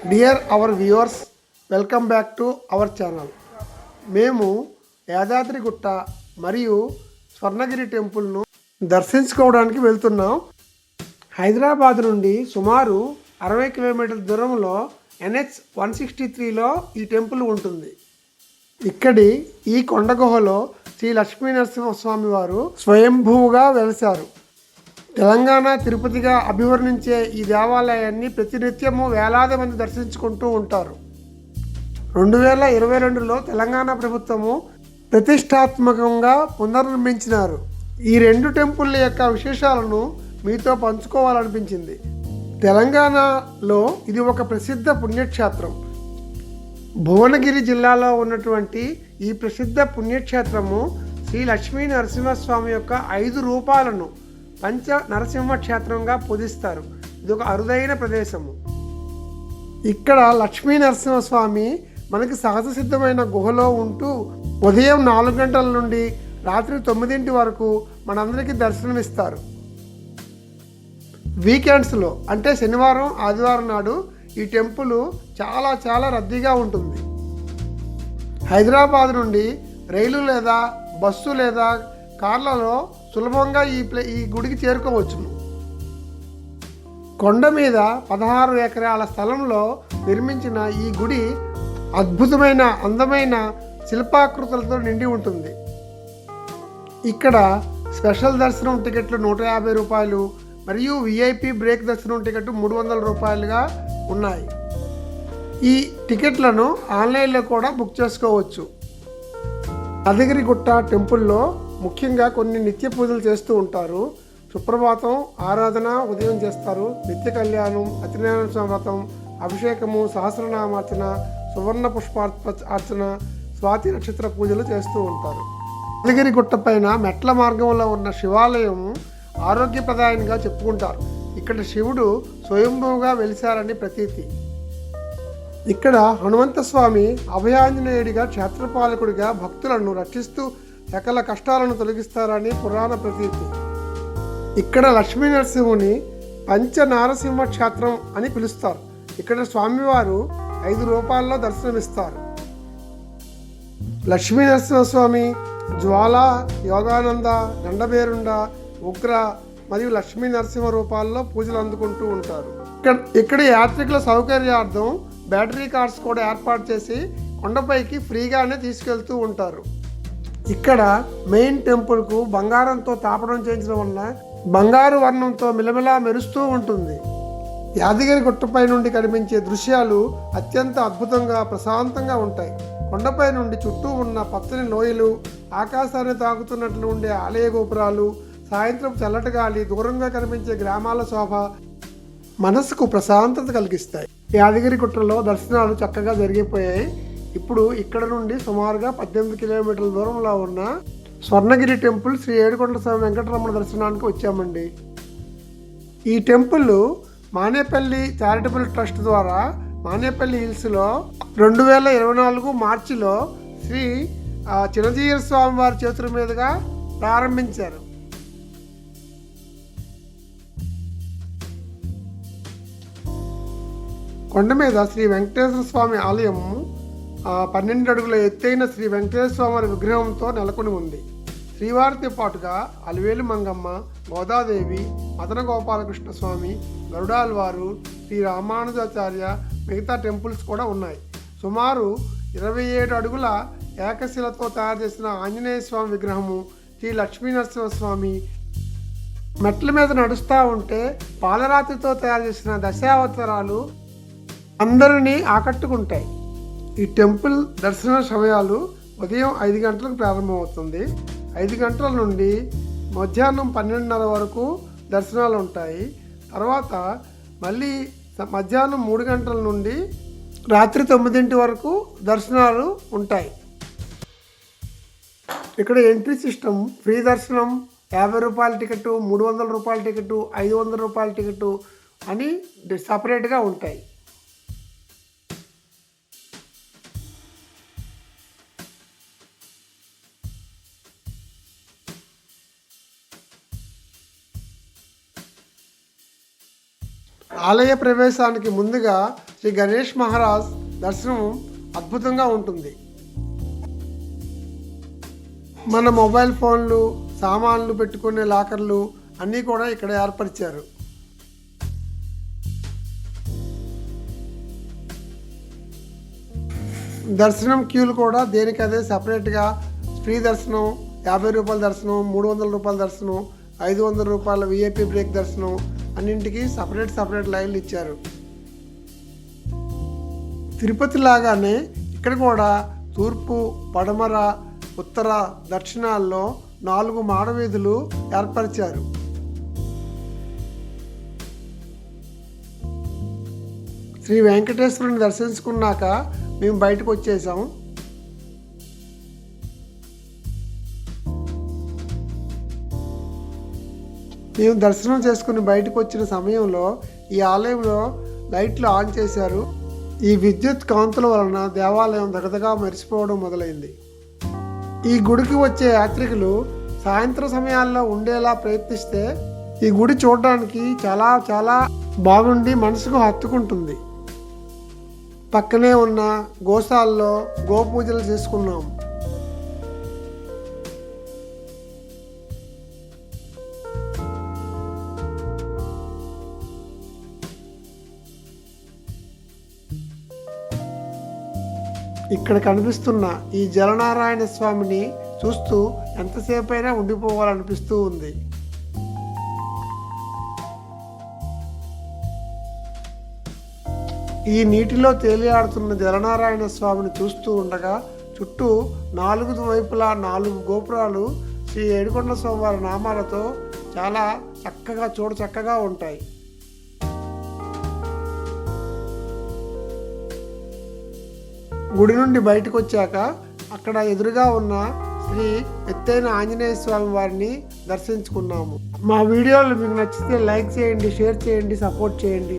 Dear our viewers, welcome back to our channel. మేము యాదాద్రిగుట్ట మరియు స్వర్ణగిరి టెంపుల్ను దర్శించుకోవడానికి వెళ్తున్నాం. హైదరాబాద్ నుండి సుమారు 60 కిలోమీటర్ల దూరంలో NH 163లో ఈ టెంపుల్ ఉంటుంది. ఇక్కడి ఈ కొండ గుహలో శ్రీ లక్ష్మీ నరసింహస్వామి వారు స్వయంభూగా వెలిశారు. తెలంగాణ తిరుపతిగా అభివర్ణించే ఈ దేవాలయాన్ని ప్రతినిత్యము వేలాది మంది దర్శించుకుంటూ ఉంటారు. 2022లో తెలంగాణ ప్రభుత్వము ప్రతిష్టాత్మకంగా పునర్నిర్మించినారు. ఈ రెండు టెంపుల్ల యొక్క విశేషాలను మీతో పంచుకోవాలనిపించింది. తెలంగాణలో ఇది ఒక ప్రసిద్ధ పుణ్యక్షేత్రం. భువనగిరి జిల్లాలో ఉన్నటువంటి ఈ ప్రసిద్ధ పుణ్యక్షేత్రము శ్రీ లక్ష్మీ నరసింహస్వామి యొక్క 5 రూపాలను పంచ నరసింహ క్షేత్రంగా పూజిస్తారు. ఇది ఒక అరుదైన ప్రదేశము. ఇక్కడ లక్ష్మీ నరసింహస్వామి మనకి సహజ సిద్ధమైన గుహలో ఉంటూ ఉదయం 4 గంటల నుండి రాత్రి 9 వరకు మనందరికీ దర్శనమిస్తారు. వీకెండ్స్లో అంటే శనివారం ఆదివారం నాడు ఈ టెంపుల్ చాలా రద్దీగా ఉంటుంది. హైదరాబాద్ నుండి రైలు లేదా బస్సు లేదా కార్లలో సులభంగా ఈ గుడికి చేరుకోవచ్చును. కొండ మీద 16 ఎకరాల స్థలంలో నిర్మించిన ఈ గుడి అద్భుతమైన అందమైన శిల్పాకృతులతో నిండి ఉంటుంది. ఇక్కడ స్పెషల్ దర్శనం టికెట్లు 150 రూపాయలు మరియు VIP బ్రేక్ దర్శనం టికెట్ 300 రూపాయలుగా ఉన్నాయి. ఈ టికెట్లను ఆన్లైన్లో కూడా బుక్ చేసుకోవచ్చు. యాదగిరిగుట్ట టెంపుల్లో ముఖ్యంగా కొన్ని నిత్య పూజలు చేస్తూ ఉంటారు. సుప్రభాతం ఆరాధన ఉదయం చేస్తారు. నిత్య కళ్యాణం, సత్యనారాయణ వ్రతం, అభిషేకము, సహస్రనామార్చన, సువర్ణ పుష్పార్చన, స్వాతి నక్షత్ర పూజలు చేస్తూ ఉంటారు. యాదగిరిగుట్ట పైన మెట్ల మార్గంలో ఉన్న శివాలయం ఆరోగ్యప్రదాయంగా చెప్పుకుంటారు. ఇక్కడ శివుడు స్వయంభూగా వెలిశారని ప్రతీతి. ఇక్కడ హనుమంత స్వామి అభయాంజనేయుడిగా క్షేత్రపాలకుడిగా భక్తులను రక్షిస్తూ సకల కష్టాలను తొలగిస్తారని పురాణ ప్రతీతి. ఇక్కడ లక్ష్మీ నరసింహుని పంచ నారసింహ క్షేత్రం అని పిలుస్తారు. ఇక్కడ స్వామివారు 5 రూపాల్లో దర్శనమిస్తారు. లక్ష్మీ నరసింహస్వామి జ్వాల, యోగానంద, గండబేరుండ, ఉగ్ర మరియు లక్ష్మీ నరసింహ రూపాల్లో పూజలు అందుకుంటూ ఉంటారు. ఇక్కడ యాత్రికుల సౌకర్యార్థం బ్యాటరీ కార్స్ కూడా ఏర్పాటు చేసి కొండపైకి ఫ్రీగానే తీసుకెళ్తూ ఉంటారు. ఇక్కడ మెయిన్ టెంపుల్కు బంగారంతో తాపడం చేయించడం వల్ల బంగారు వర్ణంతో మిలమిలా మెరుస్తూ ఉంటుంది. యాదగిరి గుట్టపై నుండి కనిపించే దృశ్యాలు అత్యంత అద్భుతంగా ప్రశాంతంగా ఉంటాయి. కొండపై నుండి చుట్టూ ఉన్న పచ్చని లోయలు, ఆకాశాన్ని తాకుతున్నట్లు ఉండే ఆలయ గోపురాలు, సాయంత్రం చల్లటి గాలి, దూరంగా కనిపించే గ్రామాల శోభ మనసుకు ప్రశాంతత కలిగిస్తాయి. యాదగిరి గుట్టలో దర్శనాలు చక్కగా జరిగిపోయాయి. ఇప్పుడు ఇక్కడ నుండి సుమారుగా 18 కిలోమీటర్ల దూరంలో ఉన్న స్వర్ణగిరి టెంపుల్ శ్రీ ఏడుకొండల స్వామి వెంకటరమణ దర్శనానికి వచ్చామండి. ఈ టెంపుల్ మానేపల్లి చారిటబుల్ ట్రస్ట్ ద్వారా మానేపల్లి హిల్స్లో 2024 మార్చిలో శ్రీ చిన్నజీయర్ స్వామి వారి చేతుల మీదుగా ప్రారంభించారు. కొండ మీద శ్రీ వెంకటేశ్వర స్వామి ఆలయం 12 అడుగుల ఎత్తైన శ్రీ వెంకటేశ్వర స్వామి వారి విగ్రహంతో నెలకొని ఉంది. శ్రీవారితో పాటుగా అలివేలు మంగమ్మ, గోదాదేవి, మదన గోపాలకృష్ణ స్వామి, గరుడాల్వారు, శ్రీ రామానుజాచార్య, మిగతా టెంపుల్స్ కూడా ఉన్నాయి. సుమారు 27 అడుగుల ఏకశిలతో తయారు చేసిన ఆంజనేయ స్వామి విగ్రహము, శ్రీ లక్ష్మీ నరసింహస్వామి, మెట్ల మీద నడుస్తూ ఉంటే పాలరాతితో తయారు చేసిన దశావతారాలు అందరినీ ఆకట్టుకుంటాయి. ఈ టెంపుల్ దర్శన సమయాలు ఉదయం 5 గంటలకు ప్రారంభమవుతుంది. 5 గంటల నుండి మధ్యాహ్నం 12:30 వరకు దర్శనాలు ఉంటాయి. తర్వాత మళ్ళీ మధ్యాహ్నం 3 గంటల నుండి రాత్రి 9 వరకు దర్శనాలు ఉంటాయి. ఇక్కడ ఎంట్రీ సిస్టమ్ ఫ్రీ దర్శనం, 50 రూపాయల టికెట్, 300 రూపాయల టికెట్, 500 రూపాయల టికెట్ అని సపరేట్గా ఉంటాయి. ఆలయ ప్రవేశానికి ముందుగా శ్రీ గణేష్ మహారాజ్ దర్శనం అద్భుతంగా ఉంటుంది. మన మొబైల్ ఫోన్లు, సామాన్లు పెట్టుకునే లాకర్లు అన్నీ కూడా ఇక్కడ ఏర్పరిచారు. దర్శనం క్యూలు కూడా దేనికదే సపరేట్గా ఫ్రీ దర్శనం, 50 రూపాయల దర్శనం, 300 రూపాయల దర్శనం, 500 రూపాయల విఐపి బ్రేక్ దర్శనం అన్నింటికి సపరేట్ లైన్లు ఇచ్చారు. తిరుపతి లాగానే ఇక్కడ కూడా తూర్పు, పడమర, ఉత్తర, దక్షిణాల్లో 4 మాడవీధులు ఏర్పరిచారు. శ్రీ వెంకటేశ్వరుని దర్శించుకున్నాక మేము బయటకు వచ్చేసాం. మేము దర్శనం చేసుకుని బయటకు వచ్చిన సమయంలో ఈ ఆలయంలో లైట్లు ఆన్ చేశారు. ఈ విద్యుత్ కాంతుల వలన దేవాలయం దగదగా మెరిసిపోవడం మొదలైంది. ఈ గుడికి వచ్చే యాత్రికులు సాయంత్రం సమయాల్లో ఉండేలా ప్రయత్నిస్తే ఈ గుడి చూడడానికి చాలా చాలా బాగుండి మనసుకు హత్తుకుంటుంది. పక్కనే ఉన్న గోశాలలో గోపూజలు చేసుకున్నాం. ఇక్కడ కనిపిస్తున్న ఈ జలనారాయణ స్వామిని చూస్తూ ఎంతసేపైనా ఉండిపోవాలనిపిస్తూ ఉంది. ఈ నీటిలో తేలియాడుతున్న జలనారాయణ స్వామిని చూస్తూ ఉండగా చుట్టూ 4 వైపులా 4 గోపురాలు శ్రీ ఏడుకొండ స్వామివారి నామాలతో చాలా చక్కగా ఉంటాయి. గుడి నుండి బయటకు వచ్చాక అక్కడ ఎదురుగా ఉన్న శ్రీ ఎత్తైన ఆంజనేయ స్వామి వారిని దర్శించుకున్నాము. మా వీడియోలు మీకు నచ్చితే లైక్ చేయండి, షేర్ చేయండి, సపోర్ట్ చేయండి.